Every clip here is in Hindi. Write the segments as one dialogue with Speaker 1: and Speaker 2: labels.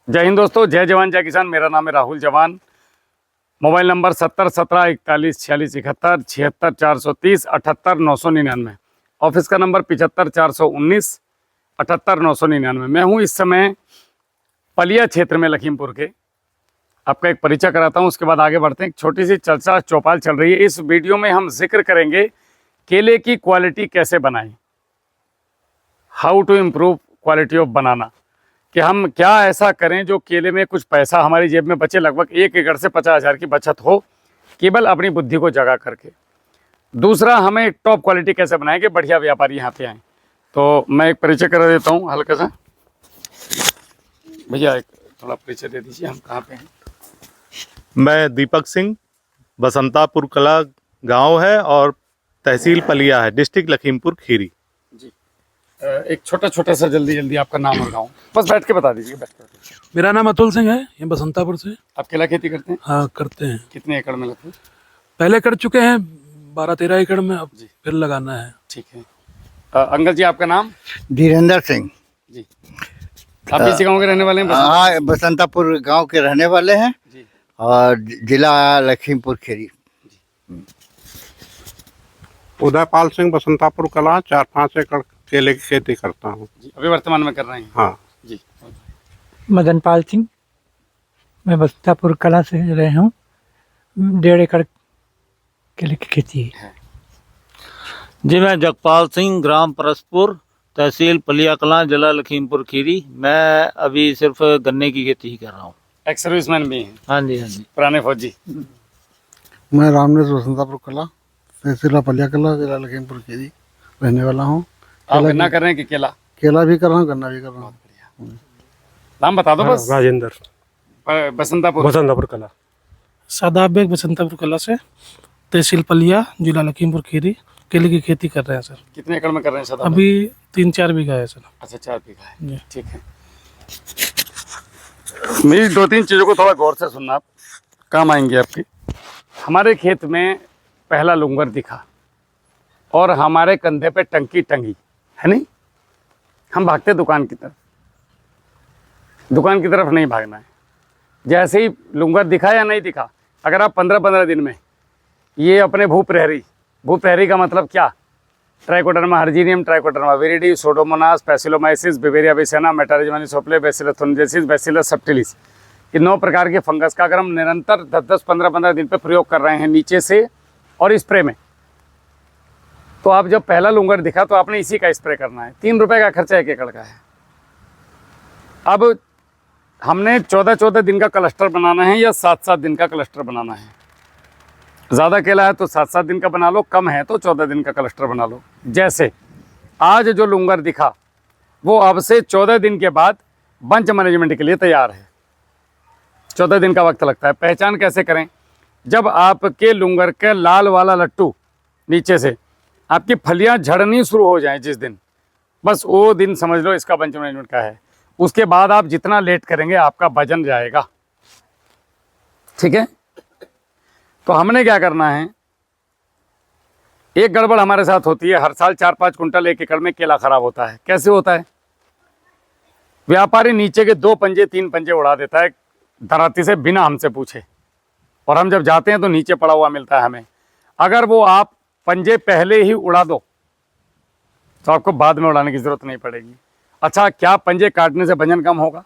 Speaker 1: जय हिंद दोस्तों, जय जवान जय किसान। मेरा नाम है राहुल जवान। Mobile number 70 17 41 46 76 76 430 78 999। ऑफिस का नंबर 75 419 78 999। मैं हूं इस समय पलिया क्षेत्र में, लखीमपुर के। आपका एक परिचय कराता हूं, उसके बाद आगे बढ़ते हैं। एक छोटी सी चर्चा चौपाल चल रही है। इस वीडियो में हम जिक्र करेंगे केले की क्वालिटी कैसे बनाएं, how to improve quality of बनाना, कि हम क्या ऐसा करें जो केले में कुछ पैसा हमारी जेब में बचे। लगभग 1 एकड़ से 50,000 की बचत हो, केवल अपनी बुद्धि को जगा करके। दूसरा, हमें टॉप क्वालिटी कैसे बनाएं कि बढ़िया व्यापारी यहाँ पे आएँ। तो मैं एक परिचय करा देता हूँ हल्का सा। भैया एक थोड़ा परिचय दे दीजिए, हम कहाँ पे हैं।
Speaker 2: मैं दीपक सिंह, बसंतापुर कला गांव है और तहसील पलिया है, डिस्ट्रिक्ट लखीमपुर खीरी।
Speaker 1: जी, एक छोटा छोटा सा जल्दी आपका नाम और गाँव, बस बैठ के बता दीजिए।
Speaker 3: मेरा नाम अतुल सिंह है, ये बसंतापुर से।
Speaker 1: आप केला खेती करते हैं?
Speaker 3: हाँ, करते हैं।
Speaker 1: कितने एकड़ में लगभग?
Speaker 3: पहले कर चुके हैं 12-13 एकड़ में, अब
Speaker 1: जी
Speaker 3: फिर लगाना है।
Speaker 1: ठीक है। अंकल जी, आपका नाम?
Speaker 4: धीरेन्द्र सिंह।
Speaker 1: जी, आप इसी गाँव के रहने वाले हैं?
Speaker 4: हाँ, बसंतापुर गांव के रहने वाले हैं
Speaker 1: जी।
Speaker 4: और जिला लखीमपुर खीरी।
Speaker 5: उदयपाल सिंह, बसंतापुर कला, 4-5 एकड़ केले की खेती करता हूँ।
Speaker 1: जी, अभी वर्तमान में कर रहे हैं?
Speaker 5: हाँ
Speaker 1: जी।
Speaker 6: मदनपाल सिंह, मैं बसंतापुर कला से रहे हूँ। 1.5 एकड़ केले की खेती है।
Speaker 7: जी, मैं जगपाल सिंह, ग्राम परसपुर, तहसील पलिया कलां, जिला लखीमपुर खीरी। मैं अभी सिर्फ गन्ने की खेती ही कर रहा हूँ।
Speaker 1: एक्स सर्विसमैन भी हैं?
Speaker 7: हाँ जी, हाँ जी।
Speaker 1: पुराने फौजी।
Speaker 8: मैं रामनेश बसंतापुर कला, तहसील पलिया कला, जिला लखीमपुर खीरी रहने वाला हूँ।
Speaker 1: आप गन्ना कर रहे हैं कि केला?
Speaker 8: केला भी कर रहा हूँ, गन्ना भी कर रहा हूँ।
Speaker 1: नाम बता दो बस।
Speaker 5: राजेंद्र,
Speaker 1: बसंतापुर
Speaker 5: कला।
Speaker 3: सादाब बेग, बसंतापुर कला से, तहसील पलिया, जिला लखीमपुर खीरी। केले की खेती कर रहे हैं सर।
Speaker 1: कितने एकड़ में कर रहे हैं सर?
Speaker 3: अभी 3-4 बीघा है सर।
Speaker 1: अच्छा, 4 बीघा है।
Speaker 3: जी।
Speaker 1: ठीक है। मेरी 2-3 चीज़ों को थोड़ा गौर से सुनना, आप काम आएंगे आपकी। हमारे खेत में पहला लुंगर दिखा और हमारे कंधे पे टंकी टंगी है, नहीं? हम भागते दुकान की तरफ। दुकान की तरफ नहीं भागना है। जैसे ही लुंगर दिखा या नहीं दिखा, अगर आप 15-15 दिन में ये अपने भूप्रहरी का मतलब क्या? Trichoderma harzianum, Trichoderma viride, Pseudomonas, Paecilomyces, Beauveria bassiana, Metarhizium anisopliae, Bacillus thuringiensis, Bacillus subtilis, ये 9 प्रकार के फंगस का अगर हम निरंतर 10-10, 15-15 दिन पे प्रयोग कर रहे हैं नीचे से और स्प्रे में, तो आप जब पहला लुंगर दिखा तो आपने इसी का स्प्रे करना है। 3 रुपये का खर्चा 1 एकड़ का है। अब हमने 14-14 दिन का क्लस्टर बनाना है या 7-7 दिन का क्लस्टर बनाना है? ज़्यादा केला है तो 7-7 दिन का बना लो, कम है तो 14 दिन का क्लस्टर बना लो। जैसे आज जो लुंगर दिखा वो अब से 14 दिन के बाद बंच मैनेजमेंट के लिए तैयार है। 14 दिन का वक्त लगता है। पहचान कैसे करें? जब आपके लुंगर के लाल वाला लट्टू नीचे से आपकी फलियां झड़नी शुरू हो जाएं, जिस दिन, बस वो दिन समझ लो इसका बंच मैनेजमेंट का है। उसके बाद आप जितना लेट करेंगे आपका वजन जाएगा। ठीक है? तो हमने क्या करना है, एक गड़बड़ हमारे साथ होती है। हर साल 4-5 कुंटल 1 एकड़ में केला खराब होता है। कैसे होता है? व्यापारी नीचे के 2 पंजे 3 पंजे उड़ा देता है धराती से बिना हमसे पूछे, और हम जब जाते हैं तो नीचे पड़ा हुआ मिलता है हमें। अगर वो आप पंजे पहले ही उड़ा दो तो आपको बाद में उड़ाने की ज़रूरत नहीं पड़ेगी। अच्छा, क्या पंजे काटने से वजन कम होगा?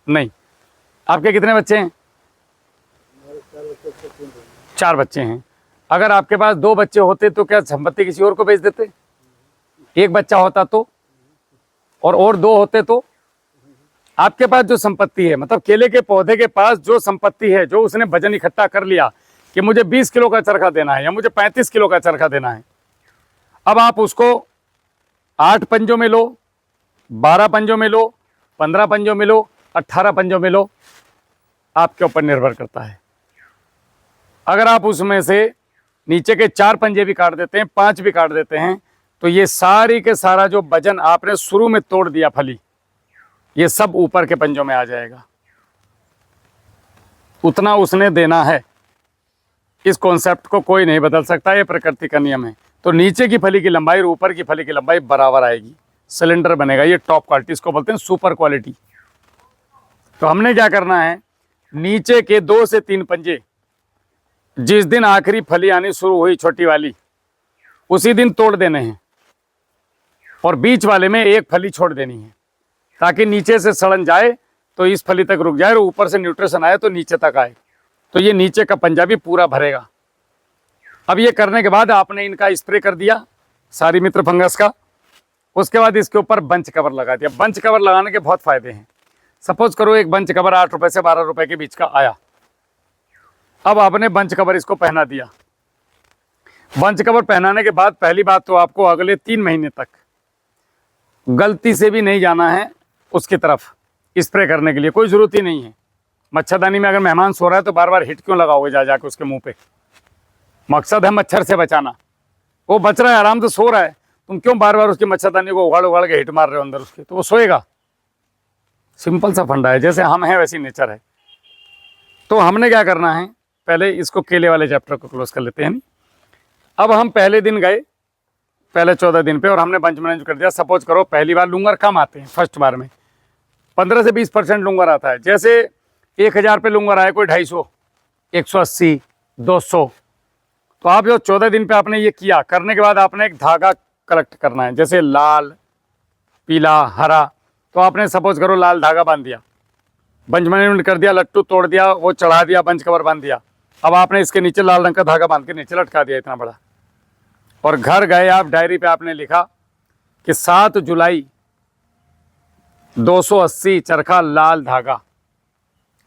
Speaker 1: नहीं। आपके कितने बच्चे हैं? 4 बच्चे हैं। अगर आपके पास 2 बच्चे होते तो क्या संपत्ति किसी और को बेच देते? 1 बच्चा होता तो, और 2 होते तो? आपके पास जो संपत्ति है, मतलब केले के पौधे के पास जो संपत्ति है, जो उसने वजन इकट्ठा कर लिया कि मुझे 20 किलो का चरखा देना है या मुझे 35 किलो का चरखा देना है, अब आप उसको 8 पंजों में लो, 12 पंजों में लो, 15 पंजों में लो, 18 पंजों में लो, आपके ऊपर निर्भर करता है। अगर आप उसमें से नीचे के 4 पंजे भी काट देते हैं, 5 भी काट देते हैं, तो ये सारी के सारा जो वजन आपने शुरू में तोड़ दिया फली, ये सब ऊपर के पंजों में आ जाएगा। उतना उसने देना है। इस कॉन्सेप्ट को कोई नहीं बदल सकता, ये प्रकृति का नियम है। तो नीचे की फली की लंबाई और ऊपर की फली की लंबाई बराबर आएगी, सिलेंडर बनेगा। ये टॉप क्वालिटी, इसको बोलते हैं सुपर क्वालिटी। तो हमने क्या करना है, नीचे के 2 से 3 पंजे जिस दिन आखिरी फली आनी शुरू हुई छोटी वाली, उसी दिन तोड़ देने हैं और बीच वाले में एक फली छोड़ देनी है, ताकि नीचे से सड़न जाए तो इस फली तक रुक जाए और ऊपर से न्यूट्रिशन आए तो नीचे तक आए, तो ये नीचे का पंजा भी पूरा भरेगा। अब ये करने के बाद आपने इनका स्प्रे कर दिया सारी मित्र फंगस का। उसके बाद इसके ऊपर बंच कवर लगा दिया। बंच कवर लगाने के बहुत फायदे हैं। सपोज करो एक बंच कवर 8 रुपए से 12 रुपए के बीच का आया, अब आपने बंच कवर इसको पहना दिया। बंच कवर पहनाने के बाद पहली बात तो आपको अगले 3 महीने तक गलती से भी नहीं जाना है उसकी तरफ स्प्रे करने के लिए, कोई ज़रूरत ही नहीं है। मच्छरदानी में अगर मेहमान सो रहा है तो बार बार हिट क्यों लगाओगे जा जाके उसके मुंह पे? मकसद है मच्छर से बचाना। वो बच रहा है, आराम से सो रहा है, तुम क्यों बार बार उसकी मच्छरदानी को उगाड़ उगाड़ के हिट मार रहे हो अंदर उसके? तो वो सोएगा। सिंपल सा फंडा है, जैसे हम हैं वैसी नेचर है। तो हमने क्या करना है, पहले इसको केले वाले चैप्टर को क्लोज कर लेते हैं। अब हम पहले दिन गए, पहले 14 दिन पे, और हमने बंच मैनेज कर दिया। सपोज करो पहली बार लूंगर कम आते हैं, फर्स्ट बार में 15 से 20% लूंगर आता है। जैसे 1000 पे लूंगर आए, कोई 250, 180, 200, तो आप जो 14 दिन पे आपने ये किया, करने के बाद आपने एक धागा कलेक्ट करना है, जैसे लाल, पीला, हरा। तो आपने सपोज करो लाल धागा बांध दिया, बंच मैनेजमेंट कर दिया, लट्टू तोड़ दिया, वो चढ़ा दिया, बंच कवर बांध दिया। अब आपने इसके नीचे लाल रंग का धागा बांध के नीचे लटका दिया इतना बड़ा, और घर गए आप, डायरी पे आपने लिखा कि 7 जुलाई 280 चरखा लाल धागा।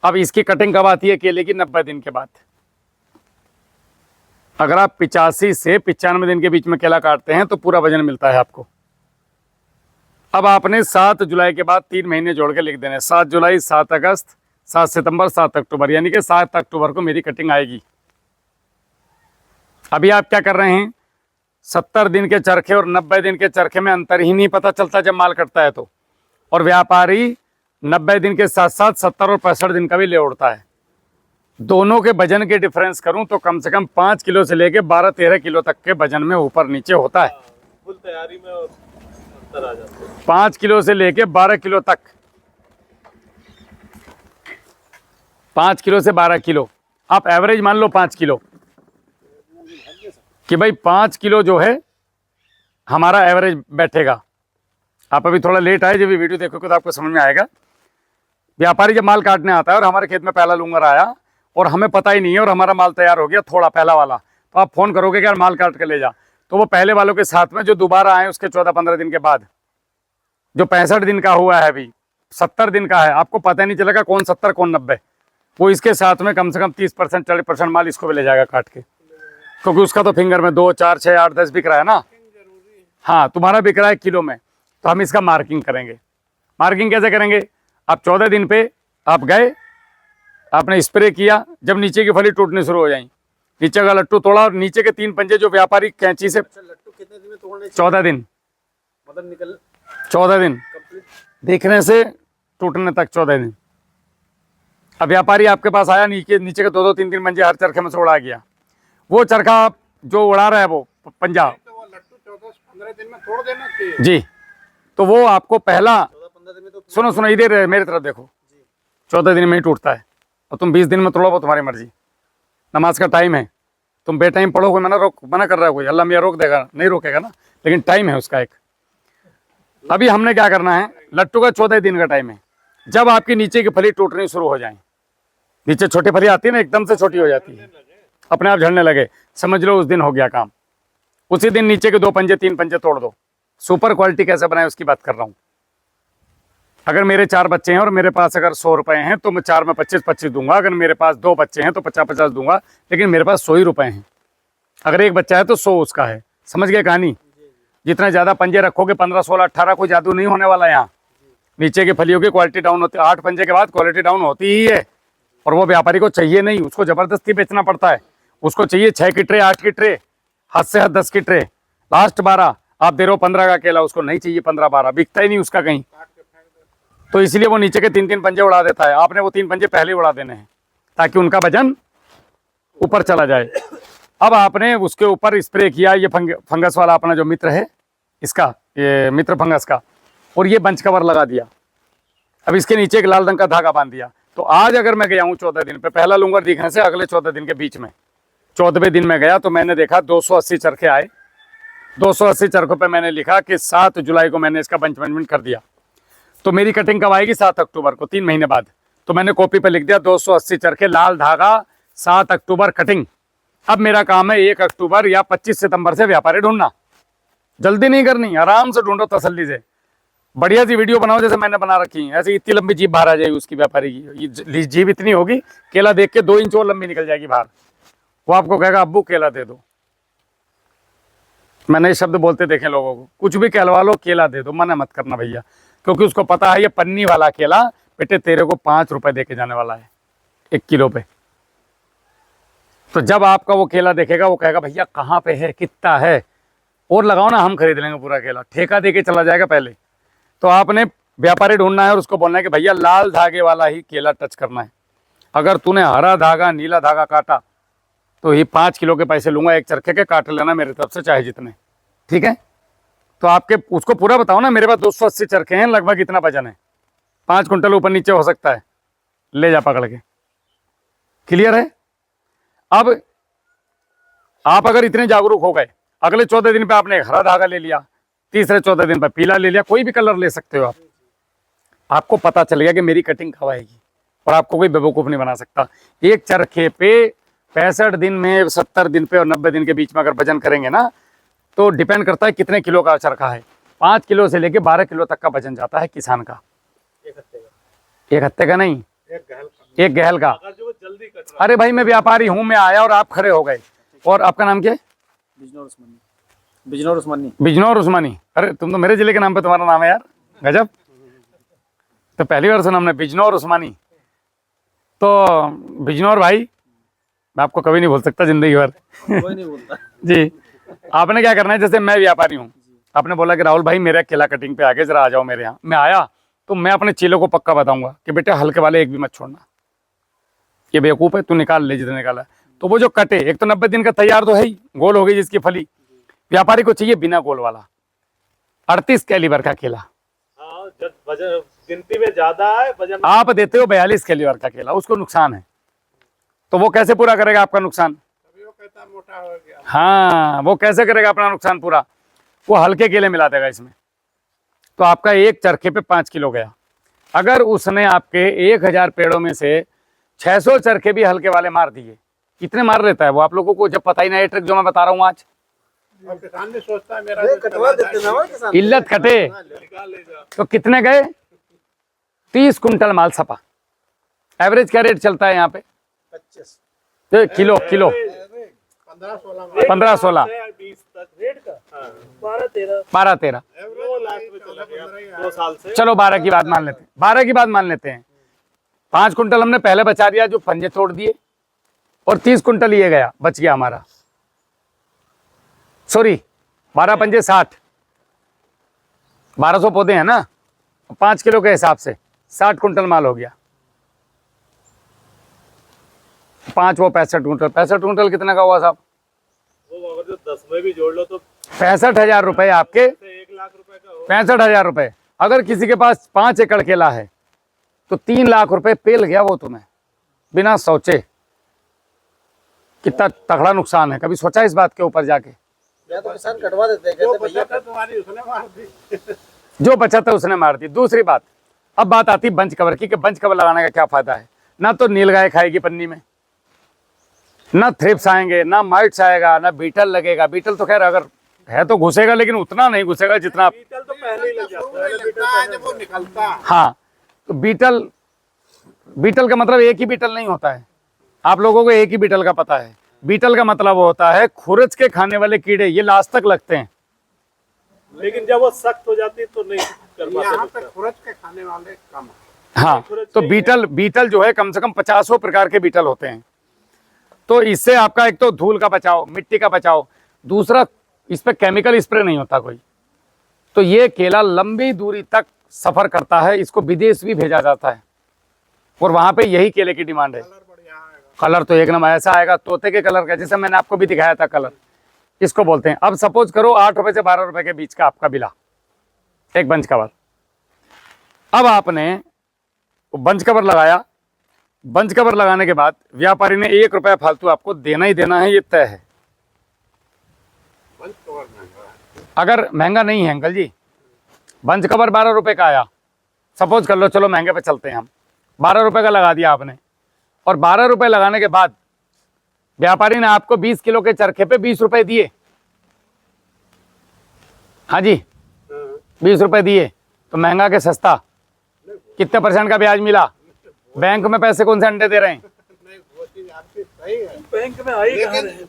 Speaker 1: अब इसकी कटिंग कब आती है केले की? 90 दिन के बाद। अगर आप 85 से 95 दिन के बीच में केला काटते हैं तो पूरा वजन मिलता है आपको। अब आपने 7 जुलाई के बाद 3 महीने जोड़ के लिख देने, 7 जुलाई, 7 अगस्त, 7 सितंबर, 7 अक्टूबर, यानी कि 7 अक्टूबर को मेरी कटिंग आएगी। अभी आप क्या कर रहे हैं, 70 दिन के चरखे और 90 दिन के चरखे में अंतर ही नहीं पता चलता जब माल कटता है तो। और व्यापारी 90 दिन के साथ साथ 70 और 65 दिन का भी ले उड़ता है। दोनों के वजन के डिफरेंस करूं तो कम से कम 5 किलो से लेके 12-13 किलो तक के वजन में ऊपर नीचे होता है।
Speaker 2: फुल तैयारी में अंतर आ जाता है।
Speaker 1: 5 किलो से लेके 12 किलो तक, 5 किलो से 12 किलो, आप एवरेज मान लो 5 किलो कि भाई 5 किलो जो है हमारा एवरेज बैठेगा। आप अभी थोड़ा लेट आए, जब ये वीडियो देखोगे तो आपको समझ में आएगा। व्यापारी जब माल काटने आता है और हमारे खेत में पहला लूंगर आया और हमें पता ही नहीं है और हमारा माल तैयार हो गया थोड़ा पहला वाला, तो आप फ़ोन करोगे कि यार माल काट के ले जा, तो वो पहले वालों के साथ में जो दोबारा आए उसके 14-15 दिन के बाद, जो 65 दिन का हुआ है, अभी 70 दिन का है, आपको पता नहीं चलेगा कौन 70 कौन 90। वो इसके साथ में कम से कम 30% 40% माल इसको भी ले जाएगा काट के, क्योंकि उसका तो फिंगर में 2, 4, 6, 8, 10 बिक रहा है ना। हाँ, तुम्हारा बिक रहा है किलो में, तो हम इसका मार्किंग करेंगे। मार्किंग कैसे करेंगे? आप 14 दिन पे आप गए, आपने स्प्रे किया, जब नीचे की फली टूटनी शुरू हो जाएगी, नीचे का लट्टू तोड़ा और नीचे के 3 पंजे जो व्यापारी कैंची से,
Speaker 2: लट्टू कितने दिन में तोड़ने?
Speaker 1: 14 दिन,
Speaker 2: मतलब निकल
Speaker 1: 14 दिन देखने से टूटने तक 14 दिन। अब व्यापारी आपके पास आया, नीचे के 2-2, 3-3 पंजे हर चरखे में से उड़ा गया। वो चरखा जो उड़ा रहा है वो पंजा,
Speaker 5: तो वो लट्टू 14-15 दिन में तोड़ देना चाहिए
Speaker 1: जी, तो वो आपको पहला
Speaker 2: 14-15 दिन में तो
Speaker 1: सुनो इधर मेरी तरफ देखो, 14 दिन में ही टूटता है। और तुम 20 दिन में तोड़ो वो तुम्हारी मर्जी, नमाज का टाइम है, तुम बेटाइम पढ़ो, कोई मना कर रहा है कोई? अल्लाह मियाँ रोक देगा? नहीं रोकेगा ना, लेकिन टाइम है उसका एक। अभी हमने क्या करना है, लट्टू का 14 दिन का टाइम है। जब आपकी नीचे की फली टूटनी शुरू हो जाए, नीचे छोटी फली आती है ना, एकदम से छोटी हो जाती है, अपने आप झड़ने लगे, समझ लो उस दिन हो गया काम। उसी दिन नीचे के 2 पंजे 3 पंजे तोड़ दो। सुपर क्वालिटी कैसे बनाए उसकी बात कर रहा हूँ। अगर मेरे 4 बच्चे हैं और मेरे पास अगर 100 रुपए हैं तो मैं 4 में 25-25 दूंगा। अगर मेरे पास 2 बच्चे हैं तो 50-50 दूंगा, लेकिन मेरे पास 100 ही रुपए हैं। अगर एक बच्चा है तो 100 उसका है। समझ गए कहानी? जितना ज़्यादा पंजे रखोगे, 15, 16, 18, कोई जादू नहीं होने वाला यहाँ। नीचे की फलियों की क्वालिटी डाउन होती है, 8 पंजे के बाद क्वालिटी डाउन होती ही है। और वो व्यापारी को चाहिए नहीं, उसको ज़बरदस्ती बेचना पड़ता है। उसको चाहिए 6 की ट्रे, 8 की ट्रे, हद से हद 10 की ट्रे, लास्ट 12। आप दे रहे हो 15 का केला, उसको नहीं चाहिए 15-12, बिकता ही नहीं उसका कहीं। तो इसलिए वो नीचे के 3-3 पंजे उड़ा देता है। आपने वो 3 पंजे पहले ही उड़ा देने हैं ताकि उनका वजन ऊपर चला जाए। अब आपने उसके ऊपर स्प्रे किया, ये फंगस वाला अपना जो मित्र है इसका, ये मित्र फंगस का, और ये बंच कवर लगा दिया। अब इसके नीचे एक लाल रंग का धागा बांध दिया। तो आज अगर मैं गया हूँ 14 दिन पे, पहला लूंगर दिखने से अगले 14 दिन के बीच में 14वें दिन में गया तो मैंने देखा 280 चरखे आए। 280 चरखों पे मैंने लिखा कि 7 जुलाई को मैंने इसका पंचमेंट कर दिया। तो मेरी कटिंग कब आएगी? 7 अक्टूबर को, 3 महीने बाद। तो मैंने कॉपी पे लिख दिया 280 चरखे लाल धागा 7 अक्टूबर कटिंग। अब मेरा काम है 1 अक्टूबर या 25 सितंबर से व्यापारी ढूंढना। जल्दी नहीं करनी, आराम से ढूंढो तसल्ली से। बढ़िया सी वीडियो बनाओ जैसे मैंने बना रखी है, ऐसे इतनी लंबी जीभ बाहर आ जाएगी उसकी व्यापारी की। जीभ इतनी होगी केला देख के 2 इंच और लंबी निकल जाएगी बाहर। वो आपको कहेगा अब्बू केला दे दो। मैंने ये शब्द बोलते देखे लोगों को, कुछ भी कहलवा लो केला दे दो, मना मत करना भैया, क्योंकि उसको पता है ये पन्नी वाला केला बेटे तेरे को 5 रुपए दे के जाने वाला है 1 किलो पे। तो जब आपका वो केला देखेगा वो कहेगा भैया कहाँ पे है, कितना है, और लगाओ ना, हम खरीद लेंगे पूरा केला। ठेका दे के चला जाएगा पहले। तो आपने व्यापारी ढूंढना है और उसको बोलना है कि भैया लाल धागे वाला ही केला टच करना है। अगर तूने हरा धागा नीला धागा काटा तो ये 5 किलो के पैसे लूंगा एक चरखे के, काट लेना मेरी तरफ से चाहे जितने, ठीक है। तो आपके उसको पूरा बताओ ना, मेरे पास 280 चरखे हैं, लगभग इतना वजन है, 5 कुंटल ऊपर नीचे हो सकता है, ले जा पकड़ के। क्लियर है? अब आप अगर इतने जागरूक हो गए, अगले 14 दिन पे आपने हरा धागा ले लिया, तीसरे 14 दिन पे पीला ले लिया, कोई भी कलर ले सकते हो आप। आपको पता चल गया कि मेरी कटिंग कब आएगी और आपको कोई बेवकूफ़ नहीं बना सकता। एक चरखे पे 65 दिन में, 70 दिन पे और 90 दिन के बीच में अगर वजन करेंगे ना, तो डिपेंड करता है कितने किलो का चरखा है। 5 किलो से लेके 12 किलो तक का वजन जाता है किसान का। एक हफ्ते का नहीं, एक गहल का। अरे भाई मैं व्यापारी हूँ, मैं आया और आप खड़े हो गए। और आपका नाम क्या है? बिजनौर उस्मानी। अरे तुम तो मेरे जिले के नाम पे तुम्हारा नाम है यार, गजब। तो पहली बार सुना हमने बिजनौर उस्मानी। तो बिजनौर भाई मैं आपको कभी नहीं भूल सकता जिंदगी भर। कोई नहीं भूलता जी। आपने क्या करना है, जैसे मैं व्यापारी हूँ, आपने बोला कि राहुल भाई मेरा केला कटिंग पे आगे जरा आ जाओ मेरे यहाँ। मैं आया तो मैं अपने चीलों को पक्का बताऊंगा कि बेटे हल्के वाले एक भी मत छोड़ना, ये बेवकूफ़ है, तू निकाल ले जितने निकाला। तो वो जो कटे, एक तो 90 दिन का तैयार तो है ही, गोल हो गई जिसकी फली। व्यापारी को चाहिए बिना गोल वाला 38 कैलिबर का केला।
Speaker 2: वजन गिनती में ज्यादा है, वजन
Speaker 1: आप देते हो 42 कैलिबर का केला, उसको नुकसान है। तो वो कैसे पूरा करेगा आपका नुकसान?
Speaker 5: मोटा हो गया।
Speaker 1: हाँ, वो कैसे करेगा अपना नुकसान पूरा? वो हल्के केले मिला देगा इसमें। तो आपका एक चरखे पे 5 किलो गया। अगर उसने आपके 1000 पेड़ों में से 600 चरखे भी हल्के वाले मार दिए, कितने मार लेता है वो आप लोगों को जब पता ही ना, ये ट्रिक जो मैं बता रहा हूँ आज।
Speaker 5: किसान भी सोचता है मेरा कटवा देते ना,
Speaker 1: इल्लत कटे तो कितने गए? 30 कुंटल माल सपा। एवरेज क्या रेट चलता है यहाँ पे?
Speaker 5: 25
Speaker 1: किलो 15-16 12-13
Speaker 2: 2 साल से।
Speaker 1: चलो 12 की बात मान लेते हैं, 12 की बात मान लेते हैं। 5 कुंटल हमने पहले बचा दिया जो पंजे तोड़ दिए, और 30 कुंटल ये गया, बच गया हमारा। सॉरी 12 पंजे 60, 1200 पौधे हैं ना, 5 किलो के हिसाब से 60 कुंटल माल हो गया। 5 वो 65 कुंटल। 65 कुंटल कितने का हुआ साहब?
Speaker 2: वो अगर जो 10 में भी जोड़ लो तो
Speaker 1: 65,000 रुपए आपके।
Speaker 2: 1 लाख रुपए का हो।
Speaker 1: 65,000 रुपए। अगर किसी के पास 5 एकड़ केला है तो 3 लाख रुपए पेल गया वो तुम्हें, बिना सोचे। कितना तगड़ा नुकसान है, कभी सोचा इस बात के ऊपर जाके?
Speaker 5: तो किसान कटवा देते हैं, कहते भैया तुम्हारी उसने मार दी।
Speaker 1: जो बचा था उसने मार दी। दूसरी बात, अब बात आती बंच कवर की, कि बंच कवर लगाने का क्या फायदा है? ना तो नीलगाय खाएगी पन्नी में, ना थ्रिप्स आएंगे, ना माइट्स आएगा, ना बीटल लगेगा। बीटल तो खैर अगर है तो घुसेगा, लेकिन उतना नहीं घुसेगा जितना।
Speaker 2: बीटल तो पहले ही लग जाता है
Speaker 5: जब वो निकलता।
Speaker 1: हाँ, तो बीटल का मतलब एक ही बीटल नहीं होता है। आप लोगों को एक ही बीटल का पता है। बीटल का मतलब होता है खुरच के खाने वाले कीड़े, ये लास्ट तक लगते हैं।
Speaker 2: लेकिन जब वो सख्त हो जाती है तो नहीं कर
Speaker 5: यहाँ
Speaker 2: पाते।
Speaker 5: पे खुरच के खाने वाले कम है।
Speaker 1: हाँ, तो बीटल जो है कम से कम 50 प्रकार के बीटल होते हैं। तो इससे आपका एक तो धूल का बचाव, मिट्टी का बचाव, दूसरा इस पे केमिकल स्प्रे नहीं होता कोई। तो ये केला लंबी दूरी तक सफर करता है, इसको विदेश भी भेजा जाता है, और वहां पे यही केले की डिमांड है। कलर तो एक नंबर ऐसा आएगा, तोते के कलर का, जैसे मैंने आपको भी दिखाया था कलर, इसको बोलते हैं। अब सपोज करो 8 रुपए से 12 रुपए के बीच का आपका बिला, एक बंच कवर। अब आपने बंच कवर लगाया। बंच कवर लगाने के बाद व्यापारी ने 1 रुपया फालतू आपको देना ही देना है, ये तय है। अगर महंगा नहीं है अंकल जी, बंच कवर 12 रुपए का आया, सपोज कर लो, चलो महंगे पे चलते हैं हम, 12 रुपए का लगा दिया आपने, और 12 रुपए लगाने के बाद व्यापारी ने आपको 20 किलो के चरखे पे 20 रुपए दिए। हाँ जी, 20 रुपए दिए, तो महंगा के सस्ता, कितने % का ब्याज मिला? बैंक में पैसे कौन से अंडे दे रहे हैं?
Speaker 5: बैंक में आई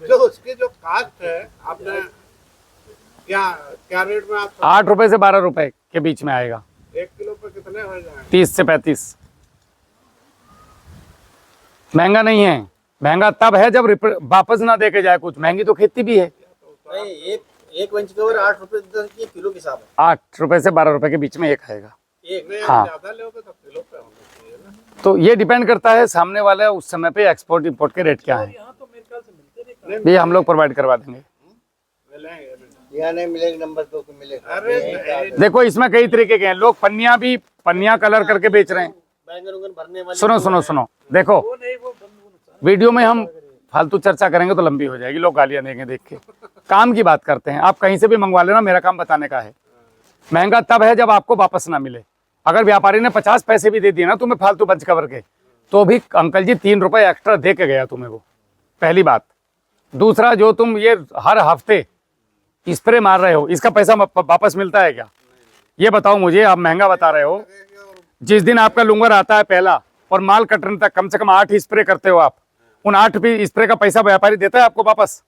Speaker 5: जो उसकी जो कास्ट है आपने क्या रेट में आप
Speaker 1: 8 रुपए से 12 रुपए के बीच में आएगा।
Speaker 5: 1 किलो पे कितने हो जाए?
Speaker 1: 30 से 35। महंगा नहीं है, महंगा तब है जब वापस ना दे के जाए कुछ। महंगी तो खेती भी है।
Speaker 9: नहीं, एक बंच कवर 8 रुपए की किलो के हिसाब है।
Speaker 1: 8 रुपए से 12 रुपए के बीच में एक आएगा।
Speaker 9: एक
Speaker 1: हाँ,
Speaker 5: ज्यादा लोगे तो किलो पे होना चाहिए ना।
Speaker 1: तो ये डिपेंड करता है सामने वाला उस समय पे एक्सपोर्ट इंपोर्ट के रेट क्या है, ये हम लोग प्रोवाइड करवा देंगे।
Speaker 4: यहाँ नहीं मिलेगा, नंबर 2 को मिलेगा।
Speaker 1: देखो इसमें कई तरीके के हैं लोग, पन्नियां कलर करके बेच रहे हैं।
Speaker 9: भरने वाले
Speaker 1: सुनो, देखो वीडियो में हम फालतू चर्चा करेंगे तो लंबी हो जाएगी, लोग गालियां देंगे देख के। काम की बात करते हैं, आप कहीं से भी मंगवा लेना, मेरा काम बताने का है। महंगा तब है जब आपको वापस ना मिले। अगर व्यापारी ने 50 पैसे भी दे दिए ना तुम्हें फालतू बंच कवर के, तो भी अंकल जी 3 रुपए एक्स्ट्रा दे के गया तुम्हें वो, पहली बात। दूसरा, जो तुम ये हर हफ्ते स्प्रे मार रहे हो, इसका पैसा वापस मिलता है क्या? ये बताओ मुझे, आप महंगा बता रहे हो। जिस दिन आपका लुंगर आता है पहला और माल कटने तक कम से कम 8 स्प्रे करते हो आप, उन 8 भी स्प्रे का पैसा व्यापारी देता है आपको वापस।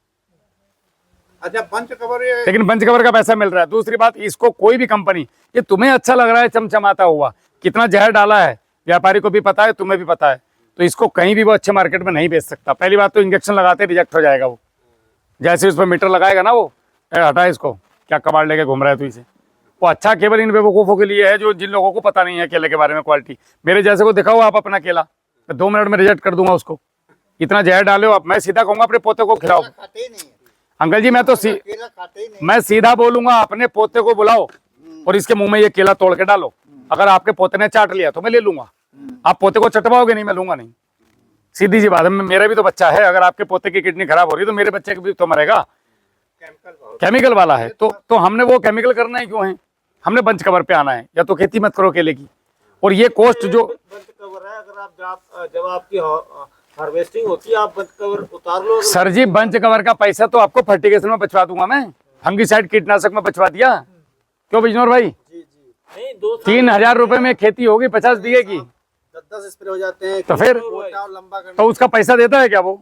Speaker 5: अच्छा, बंच कवर ये
Speaker 1: लेकिन बंच कवर का पैसा मिल रहा है। दूसरी बात, इसको कोई भी कंपनी, ये तुम्हें अच्छा लग रहा है चमचमाता हुआ, कितना जहर डाला है व्यापारी को भी पता है, तुम्हें भी पता है, तो इसको कहीं भी वो अच्छे मार्केट में नहीं बेच सकता। पहली बात तो इंजेक्शन लगाते रिजेक्ट हो जाएगा वो, जैसे उस पर मीटर लगाएगा ना वो, हटा इसको, क्या कबाड़ लेके घूम रहा है तू इसे। वो अच्छा केवल इन बेवकूफ़ों के लिए है जो जिन लोगों को पता नहीं है केले के बारे में क्वालिटी। मेरे जैसे को दिखाओ आप अपना केला, मैं 2 मिनट में रिजेक्ट कर दूंगा उसको। इतना जहर डाले हो आप, मैं सीधा कहूँगा अपने पोते को खिलाओ।
Speaker 4: खाते ही नहीं है,
Speaker 1: अंकल जी मैं तो
Speaker 4: केला खाते ही नहीं।
Speaker 1: मैं सीधा बोलूंगा, अपने पोते को बुलाओ और इसके मुंह में ये केला तोड़ के डालो। अगर आपके पोते ने चाट लिया तो मैं ले लूंगा, आप पोते को चटवाओगे नहीं, मैं लूंगा नहीं। सीधी सी बात है, मेरा भी तो बच्चा है, अगर आपके पोते की किडनी खराब हो रही है तो मेरे बच्चे भी तो मरेगा। केमिकल वाला है तो हमने वो केमिकल करना है क्यों है? हमने बंच कवर पे आना है, या तो खेती मत करो केले की। और ये कॉस्ट जो
Speaker 9: बंच कवर है, अगर आप जब आपकी हार्वेस्टिंग होती है आप बंच कवर उतार लो।
Speaker 1: सर जी, बंच कवर का पैसा तो आपको फर्टिगेशन में बचवा दूंगा मैं, फंगीसाइड कीटनाशक में बचवा दिया। क्यों बिजनौर भाई?
Speaker 9: नहीं,
Speaker 1: 3000 रुपए में खेती होगी 50 बीघे की,
Speaker 9: 10 स्प्रे हो जाते हैं।
Speaker 1: तो फिर
Speaker 9: लंबा
Speaker 1: तो उसका पैसा देता है क्या वो?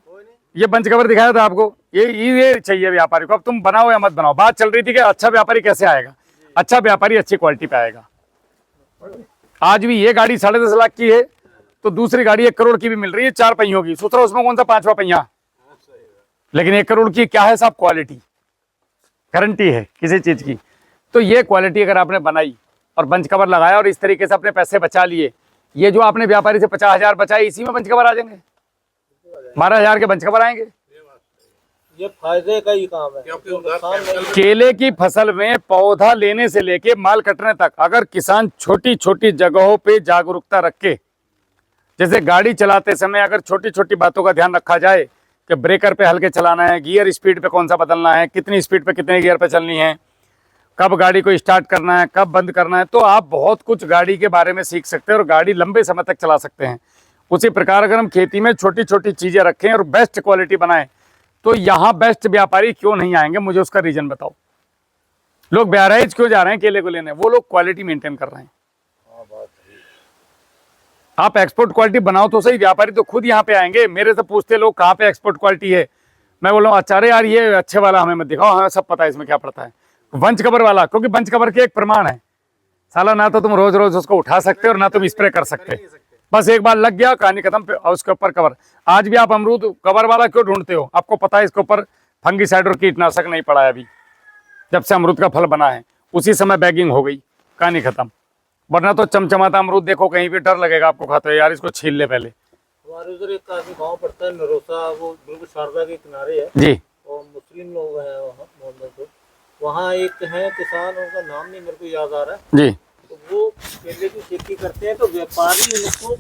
Speaker 1: ये बंच कवर दिखाया था आपको, ये चाहिए व्यापारी को। अब तुम बनाओ या मत बनाओ, बात चल रही थी कि अच्छा व्यापारी कैसे आएगा। अच्छा व्यापारी अच्छी क्वालिटी पे आएगा। आज भी ये गाड़ी 10.5 लाख की है तो दूसरी गाड़ी 1 करोड़ की भी मिल रही है, 4 पहियों की। सोच रहा उसमें कौन सा 5वां पहिया, लेकिन 1 करोड़ की क्या है साहब? क्वालिटी, गारंटी है किसी चीज की। तो ये क्वालिटी अगर आपने बनाई और बंच कवर लगाया और इस तरीके से अपने पैसे बचा लिए, ये जो आपने व्यापारी से 50,000 बचाए, इसी में बंच कवर आ जाएंगे, 12,000 के बंच कवर आएंगे।
Speaker 9: ये फायदे का ही काम है।
Speaker 1: केले की फसल में पौधा लेने से लेके माल कटने तक अगर किसान छोटी छोटी जगहों पे जागरूकता रखे, जैसे गाड़ी चलाते समय अगर छोटी छोटी बातों का ध्यान रखा जाए कि ब्रेकर पे हल्के चलाना है, गियर स्पीड पे कौन सा बदलना है, कितनी स्पीड पे कितने गियर पे चलनी है, कब गाड़ी को स्टार्ट करना है, कब बंद करना है, तो आप बहुत कुछ गाड़ी के बारे में सीख सकते हैं और गाड़ी लंबे समय तक चला सकते हैं। उसी प्रकार अगर हम खेती में छोटी छोटी चीज़ें रखें और बेस्ट क्वालिटी बनाएं, तो यहाँ बेस्ट व्यापारी क्यों नहीं आएंगे? मुझे उसका रीजन बताओ। लोग बहराइच क्यों जा रहे हैं केले को लेने? वो लोग क्वालिटी मेंटेन कर रहे हैं। आप एक्सपोर्ट क्वालिटी बनाओ तो सही, व्यापारी तो खुद यहाँ पे आएंगे। मेरे से पूछते लोग कहाँ पे एक्सपोर्ट क्वालिटी है, मैं बोला अच्छा अरे यार ये अच्छे वाला हमें मत दिखाओ, हमें सब पता है इसमें क्या पड़ता है। बंच कवर वाला, क्योंकि बंच कवर के एक प्रमाण है साला, ना तो तुम रोज रोज उसको उठा सकते हो और ना तुम स्प्रे कर सकते। बस एक बार लग गया कहानी खत्म, उसके ऊपर कवर। आज भी आप अमरूद कवर वाला क्यों ढूंढते हो? आपको पता है इसके ऊपर फंगीसाइड और कीटनाशक नहीं पड़ा है अभी, जब से अमरूद का फल बना है उसी समय बैगिंग हो गई, कहानी खत्म। वरना तो चमचमाता अमरूद देखो कहीं भी डर लगेगा आपको खाते हो, यार इसको छील ले पहले।
Speaker 9: हमारे उधर एक काफी गाँव पड़ता है नरोसा, वो बिल्कुल शारदा के किनारे है
Speaker 1: जी,
Speaker 9: और मुस्लिम लोग हैं वहाँ मोहम्मदपुर। वहाँ एक है किसान, उनका नाम नहीं मेरे को याद आ रहा है
Speaker 1: जी,
Speaker 9: तो वो
Speaker 7: केले की खेती करते हैं तो व्यापारी उनको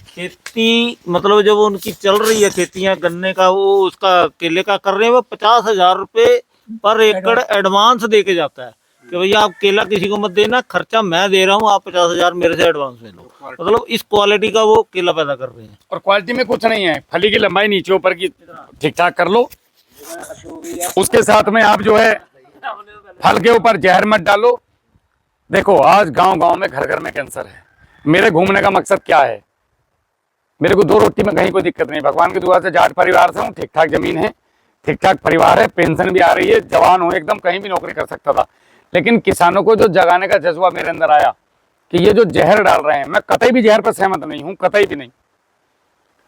Speaker 7: खेती मतलब जब उनकी चल रही है खेतियां गन्ने का वो उसका केले का कर रहे हैं वो 50,000 रुपये पर एकड़ एडवांस दे के जाता है कि भैया आप केला किसी को मत देना, खर्चा मैं दे रहा हूँ, आप 50,000 मेरे से एडवांस ले लो। मतलब इस क्वालिटी का वो केला पैदा कर रहे हैं।
Speaker 1: और क्वालिटी में कुछ नहीं है, फली की लंबाई नीचे ऊपर की ठीक ठाक कर लो। उसके साथ में आप जो है फल के ऊपर जहर मत डालो। देखो आज गांव गांव में घर घर में कैंसर है। मेरे घूमने का मकसद क्या है, मेरे को 2 रोटी में कहीं कोई दिक्कत नहीं, भगवान की दुआ से जाट परिवार से हूँ, ठीक ठाक जमीन है, ठीक ठाक परिवार है, पेंशन भी आ रही है, जवान हूँ एकदम, कहीं भी नौकरी कर सकता था। लेकिन किसानों को जो जगाने का जज्बा मेरे अंदर आया कि ये जो जहर डाल रहे हैं, मैं कतई भी जहर पर सहमत नहीं हूँ, कतई भी नहीं।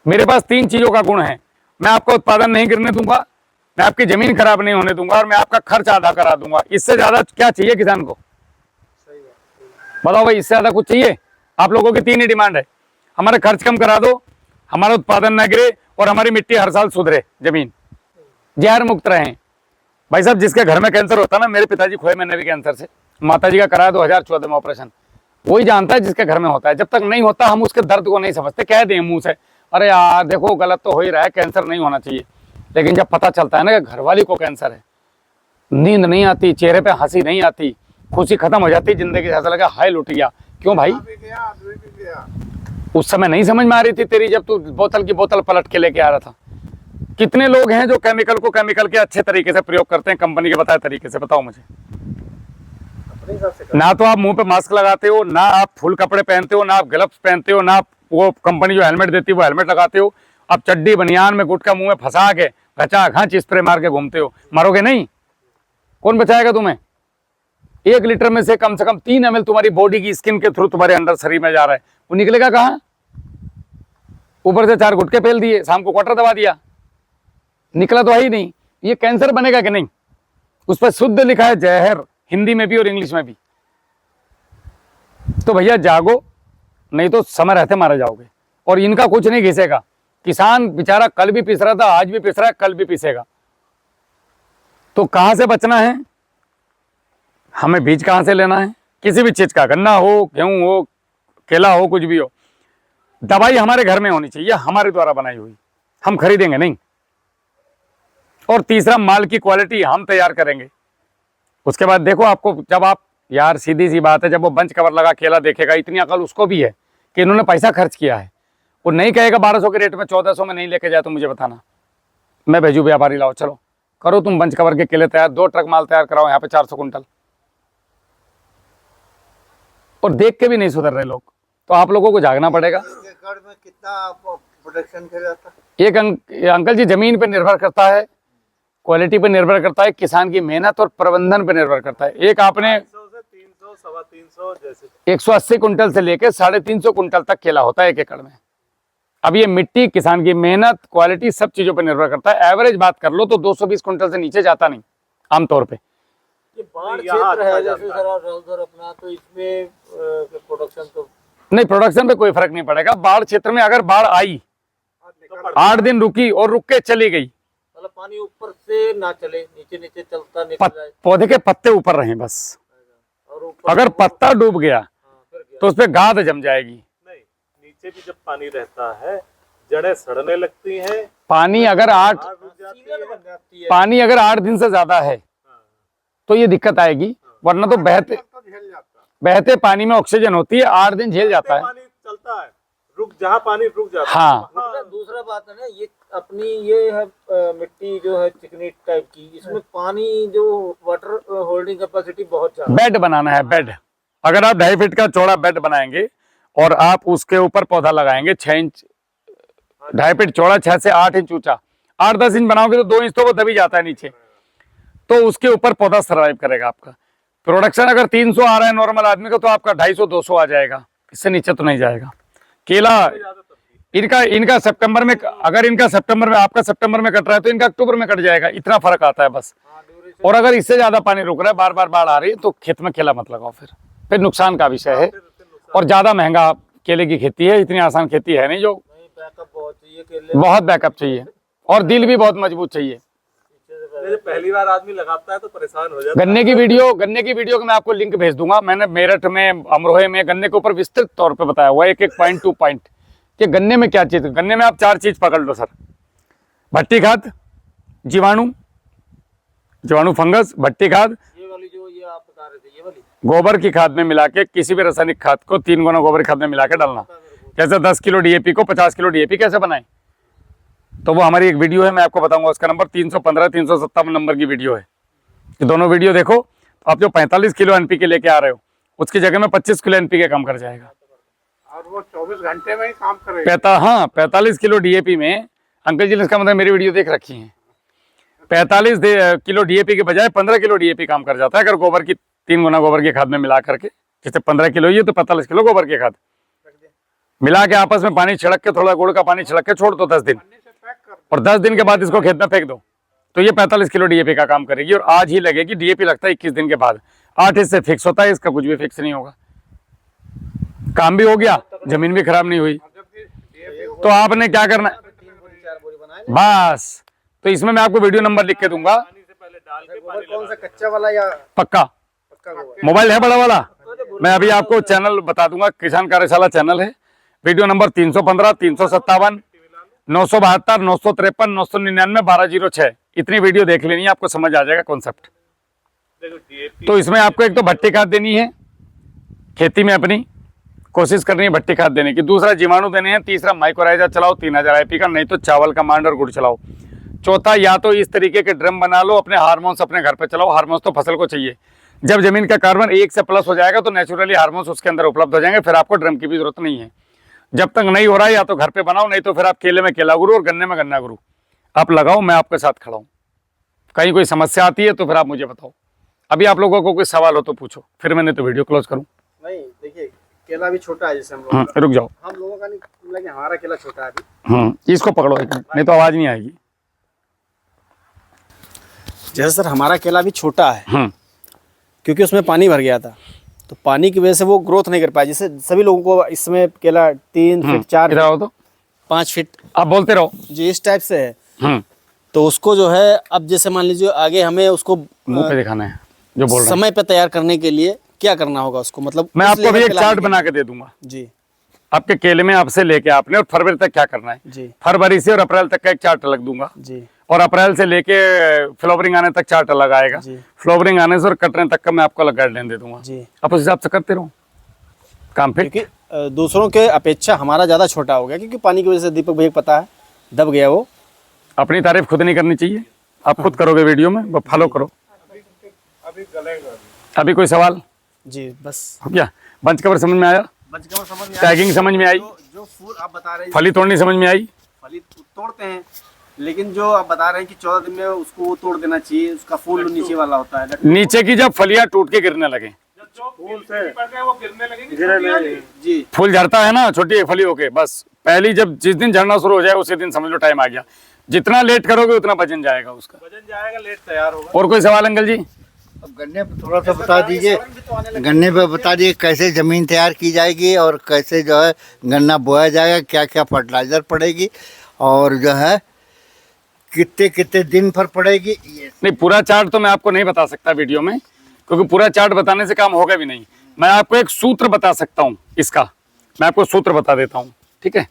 Speaker 1: मेरे पास 3 चीजों का गुण है, मैं आपका उत्पादन नहीं गिरने दूंगा, मैं आपकी जमीन खराब नहीं होने दूंगा और मैं आपका खर्च आधा करा दूंगा। इससे ज्यादा क्या चाहिए किसान को? बताओ भाई, इससे ज्यादा कुछ चाहिए? आप लोगों की 3 ही डिमांड है, हमारा खर्च कम करा दो, हमारा उत्पादन ना गिरे और हमारी मिट्टी हर साल सुधरे, जमीन जहर मुक्त रहे। भाई साहब, जिसके घर में कैंसर होता ना, मेरे पिताजी खोए मैंने भी कैंसर से, माताजी का कराया 2014 में ऑपरेशन, वही जानता है जिसके घर में होता है। जब तक नहीं होता हम उसके दर्द को नहीं समझते, कह दें मुंह से अरे यार देखो गलत तो हो ही रहा है, कैंसर नहीं होना चाहिए। लेकिन जब पता चलता है ना कि घरवाली को कैंसर है, नींद नहीं आती, चेहरे पे हंसी नहीं आती, खुशी खत्म हो जाती जिंदगी से, ऐसा लगा हाय लुट गया। क्यों भाई? उस समय नहीं समझ में आ रही थी तेरी, जब तू बोतल की बोतल पलट के लेके आ रहा था। कितने लोग हैं जो केमिकल को केमिकल के अच्छे तरीके से प्रयोग करते हैं, कंपनी के बताए तरीके से? बताओ मुझे। ना तो आप मुंह पे मास्क लगाते हो, ना आप फुल कपड़े पहनते हो, ना आप ग्लव्स पहनते हो, ना आप वो कंपनी जो हेलमेट देती है वो हेलमेट लगाते हो। आप चड्डी बनियान में गुटखा मुंह में फंसा के घचा घाच स्प्रे मार के घूमते हो, मरोगे नहीं? कौन बचाएगा तुम्हें? 1 लीटर में से कम 3 ml तुम्हारी बॉडी की स्किन के थ्रू तुम्हारे अंदर शरीर में जा रहा है, वो निकलेगा कहाँ? ऊपर से 4 गुटके फेल दिए, शाम को क्वार्टर दबा दिया, निकला तो है ही नहीं। ये कैंसर बनेगा कि नहीं? उस पर शुद्ध लिखा है जहर, हिंदी में भी और इंग्लिश में भी। तो भैया जागो, नहीं तो समय रहते मारे जाओगे। और इनका कुछ नहीं घिसेगा। किसान बेचारा कल भी पिस रहा था, आज भी पिस रहा है, कल भी पिसेगा। तो कहां से बचना है? हमें बीज कहां से लेना है? किसी भी चीज का, गन्ना हो, गेहूं हो, केला हो, कुछ भी हो, दवाई हमारे घर में होनी चाहिए, हमारे द्वारा बनाई हुई, हम खरीदेंगे नहीं। और तीसरा, माल की क्वालिटी हम तैयार करेंगे। उसके बाद देखो आपको, जब आप, यार सीधी सी बात है, जब वो बंच कवर लगा केला देखेगा, इतनी अकल उसको भी है कि इन्होंने पैसा खर्च किया है। वो नहीं कहेगा 1200 के रेट में 1400 में नहीं लेके जाए तो मुझे बताना, मैं भेजू व्यापारी, लाओ चलो करो तुम बंच कवर के केले तैयार, 2 ट्रक माल तैयार कराओ यहाँ पे 400 कुंटल। और देख के भी नहीं सुधर रहे लोग। तो आप लोगों को जागना पड़ेगा।
Speaker 4: 1 एकड़ में कितना प्रोडक्शन किया जाता
Speaker 1: एक अंकल जी, जमीन पे निर्भर करता है, क्वालिटी पे निर्भर करता है, किसान की मेहनत और प्रबंधन पे निर्भर करता है। एक आपने
Speaker 2: 300 से 300, 325 जैसे
Speaker 1: 180 कुंटल से लेके 350 कुंटल तक केला होता है 1 एकड़ में। अब ये मिट्टी, किसान की मेहनत, क्वालिटी, सब चीजों पर निर्भर करता है। एवरेज बात कर लो तो 220 कुंटल से नीचे जाता नहीं आमतौर पे।
Speaker 7: ये बाढ़ क्षेत्र है जैसे सर उधर अपना, तो इसमें प्रोडक्शन तो
Speaker 1: नहीं, प्रोडक्शन पे कोई फर्क नहीं पड़ेगा। बाढ़ क्षेत्र में अगर बाढ़ आई, 8 दिन रुकी और रुक के चली गई,
Speaker 7: मतलब पानी ऊपर से ना चले, नीचे नीचे चलता निकल जाए,
Speaker 1: पौधे के पत्ते ऊपर रहें बस।
Speaker 7: और ऊपर
Speaker 1: अगर पत्ता डूब गया
Speaker 7: फिर क्या?
Speaker 1: तो उस पर गाद जम जाएगी।
Speaker 2: नहीं, नीचे भी जब पानी रहता है जड़ें सड़ने लगती हैं,
Speaker 1: पानी अगर 8
Speaker 7: सीलन बन जाती है।
Speaker 1: पानी अगर 8 दिन से ज्यादा है तो ये दिक्कत आएगी, वरना तो बहते
Speaker 5: तो झेल जाता है।
Speaker 1: बहते पानी में ऑक्सीजन होती है, 8 दिन झेल जाता है।
Speaker 2: पानी चलता है, जहाँ पानी रुक जाता
Speaker 1: हाँ।
Speaker 2: है।
Speaker 7: दूसरा बात है ना, ये अपनी ये है मिट्टी जो है चिकनी टाइप की, इसमें पानी जो वाटर होल्डिंग कैपेसिटी बहुत ज्यादा।
Speaker 1: बेड बनाना है, बेड। अगर आप 2.5 फीट का चौड़ा बेड बनाएंगे और आप उसके ऊपर पौधा लगाएंगे 6 इंच, 2.5 फीट चौड़ा, 6 से 8 इंच ऊंचा, 8-10 इंच बनाओगे तो 2 इंच तो वो दबी जाता है नीचे, तो उसके ऊपर पौधा सर्वाइव करेगा आपका। प्रोडक्शन अगर 300 आ रहा है नॉर्मल आदमी का, तो आपका 250-200 आ जाएगा, इससे नीचे तो नहीं जाएगा। केला इनका सितंबर में, अगर इनका सितंबर में, आपका सितंबर में कट रहा है तो इनका अक्टूबर में कट जाएगा, इतना फर्क आता है बस। और अगर इससे ज्यादा पानी रुक रहा है, बार बार बाढ़ आ रही है, तो खेत में केला मत लगाओ, फिर नुकसान का विषय है। और ज्यादा महंगा केले की खेती है, इतनी आसान खेती है नहीं। जो
Speaker 7: बैकअप बहुत चाहिए केले,
Speaker 1: बहुत बैकअप चाहिए और दिल भी बहुत मजबूत चाहिए।
Speaker 9: जब पहली बार आदमी लगाता है तो परेशान हो जाता है।
Speaker 1: गन्ने की वीडियो का मैं आपको लिंक भेज दूंगा। मैंने मेरठ में, अमरोहे में गन्ने के ऊपर विस्तृत तौर पे बताया हुआ है, एक पॉइंट टू पॉइंट, कि गन्ने में क्या चीज। गन्ने में आप 4 चीज पकड़ लो सर: भट्टी खाद, जीवाणु फंगस, भट्टी खाद,
Speaker 7: ये वाली जो ये आप बता रहे थे, ये वाली
Speaker 1: गोबर की खाद में मिला के, किसी भी रासायनिक खाद को 3 गुना गोबर की खाद में मिला के डालना। जैसे 10 किलो डीएपी को 50 किलो डीएपी कैसे बनाए, तो वो हमारी एक वीडियो है, मैं आपको बताऊंगा। उसका नंबर 315 357 नंबर की वीडियो है। ये दोनों वीडियो देखो, तो आप जो 45 किलो एनपीके लेके आ रहे हो, उसकी जगह में 25 किलो एनपीके कम कर जाएगा।
Speaker 5: और वो 24 घंटे में ही काम करेगा।
Speaker 1: हाँ, 45 किलो डीएपी में, अंकल जी ने इसका मतलब मेरी वीडियो देख रखी है, 45 किलो डीएपी के बजाय 15 किलो डीएपी काम कर जाता है, अगर गोबर की 3 गुना गोबर की खाद में मिला करके। जैसे 15 किलो ये, तो 45 किलो गोबर की खाद मिला के आपस में पानी छिड़क के, थोड़ा गुड़ का पानी छिड़क के छोड़ दो 10 दिन, और 10 दिन के बाद इसको खेत में फेंक दो, तो ये 45 किलो डीएपी का काम करेगी। और आज ही लगेगी, डीएपी लगता है 21 दिन के बाद, 8 इससे फिक्स होता है, इसका कुछ भी फिक्स नहीं होगा। काम भी हो गया, जमीन भी खराब नहीं हुई। तो आपने क्या करना है बस, तो इसमें मैं आपको वीडियो नंबर लिख के दूंगा।
Speaker 9: कौन सा कच्चा वाला या
Speaker 1: पक्का मोबाइल है बड़ा वाला, मैं अभी आपको चैनल बता दूंगा, किसान कार्यशाला चैनल है। Video number 315 357 972 953 999 1206। इतनी वीडियो देख लेनी है, आपको समझ आ जाएगा कॉन्सेप्ट। तो इसमें आपको एक तो भट्टी खाद देनी है, खेती में अपनी कोशिश करनी है भट्टी खाद देने की। दूसरा जीवाणु देने हैं। तीसरा माइक्रोराइजा चलाओ 3000 आईपी का, नहीं तो चावल का मांड और गुड़ चलाओ। चौथा, या तो इस तरीके के ड्रम बना लो, अपने हार्मोन्स अपने घर पे चलाओ। हार्मोन्स तो फसल को चाहिए। जब जमीन का कार्बन 1 से प्लस हो जाएगा तो नेचुरली हार्मोन्स उसके अंदर उपलब्ध हो जाएंगे, फिर आपको ड्रम की भी जरूरत नहीं है। जब तक नहीं हो रहा है, या तो घर पे बनाओ, नहीं तो फिर आप केले में केला गुरु और गन्ने में गन्ना गुरु आप लगाओ। मैं आपके साथ खड़ा हूँ। कहीं कोई समस्या आती है तो फिर आप मुझे बताओ। अभी आप लोगों को कोई सवाल हो तो पूछो, फिर मैंने तो वीडियो क्लोज करूँ।
Speaker 9: नहीं, देखिए केला भी छोटा है, जैसे हम लोग
Speaker 1: रुक जाओ,
Speaker 9: हम लोगों का नहीं, मतलब कि हमारा केला छोटा है अभी।
Speaker 1: इसको पकड़ो एक मिनट, नहीं तो आवाज नहीं आएगी।
Speaker 9: जैसे सर हमारा केला भी छोटा है, क्योंकि उसमें पानी भर गया था, तो पानी की वजह से वो ग्रोथ नहीं कर पाया। जैसे सभी लोगों को इसमें केला 3 फीट 4
Speaker 1: इधर आओ तो
Speaker 9: 5 फीट
Speaker 1: आप बोलते रहो
Speaker 9: जी, इस टाइप से है। तो उसको जो है, अब जैसे मान लीजिए आगे हमें उसको
Speaker 1: मुंह पे दिखाना है जो बोल रहा
Speaker 9: समय पे तैयार करने के लिए क्या करना होगा उसको, मतलब
Speaker 1: मैं
Speaker 9: उस
Speaker 1: आपको
Speaker 9: लेवल
Speaker 1: भी
Speaker 9: पे
Speaker 1: एक
Speaker 9: लाने
Speaker 1: चार्ट
Speaker 9: के
Speaker 1: बना के दे दूंगा।
Speaker 9: जी
Speaker 1: आपके केले में आपसे लेके आपने और फरवरी तक क्या करना है।
Speaker 9: जी
Speaker 1: फरवरी से और अप्रैल तक का एक चार्ट अलग दूंगा,
Speaker 9: जी
Speaker 1: और अप्रैल से लेके फ्लावरिंग आने तक चार्ट अलग आएगा।
Speaker 9: जी।
Speaker 1: फ्लावरिंग आने से और कटने तक का मैं आपको अलग गाइडलाइन दे दूंगा।
Speaker 9: जी।
Speaker 1: आप उस हिसाब से करते रहो काम। फिर
Speaker 9: क्योंकि दूसरों के अपेक्षा हमारा ज़्यादा छोटा हो गया, क्योंकि पानी की वजह से दीपक भैया को पता है दब गया वो।
Speaker 1: अपनी तारीफ खुद नहीं करनी चाहिए, आप खुद करोगे वीडियो में, वो फॉलो करो।
Speaker 5: अभी गलेगा।
Speaker 1: अभी कोई सवाल
Speaker 9: जी बस
Speaker 1: हो गया? बंच कवर समझ में आया?
Speaker 9: बचकवर समझ में
Speaker 1: टैगिंग समझ में आई?
Speaker 9: जो फूल आप बता रहे हैं,
Speaker 1: फली तोड़नी समझ में आई?
Speaker 9: फली तोड़ते हैं, लेकिन जो आप बता रहे हैं कि 14 दिन में उसको वो तोड़ देना चाहिए, उसका फूल नीचे वाला होता है।
Speaker 1: नीचे की जब फलियां टूट के गिरने लगे,
Speaker 5: फूल से वो गिरने लगेंगे।
Speaker 9: जी
Speaker 1: फूल झड़ता है ना छोटी फली होके, बस पहली जब जिस दिन झड़ना शुरू हो जाए उसी दिन समझ लो टाइम आ गया। जितना लेट करोगे उतना वजन जाएगा उसका।
Speaker 5: वजन जाएगा, लेट तैयार होगा।
Speaker 1: और कोई सवाल अंकल जी?
Speaker 4: अब गन्ने पे थोड़ा सा बता दीजिए, गन्ने पे बता दीजिए कैसे ज़मीन तैयार की जाएगी और कैसे जो है गन्ना बोया जाएगा, क्या क्या फर्टिलाइज़र पड़ेगी और जो है कितने कितने दिन पर पड़ेगी। ये
Speaker 1: नहीं, पूरा चार्ट तो मैं आपको नहीं बता सकता वीडियो में, क्योंकि पूरा चार्ट बताने से काम होगा भी नहीं। मैं आपको एक सूत्र बता सकता हूँ इसका, मैं आपको सूत्र बता देता हूँ, ठीक है?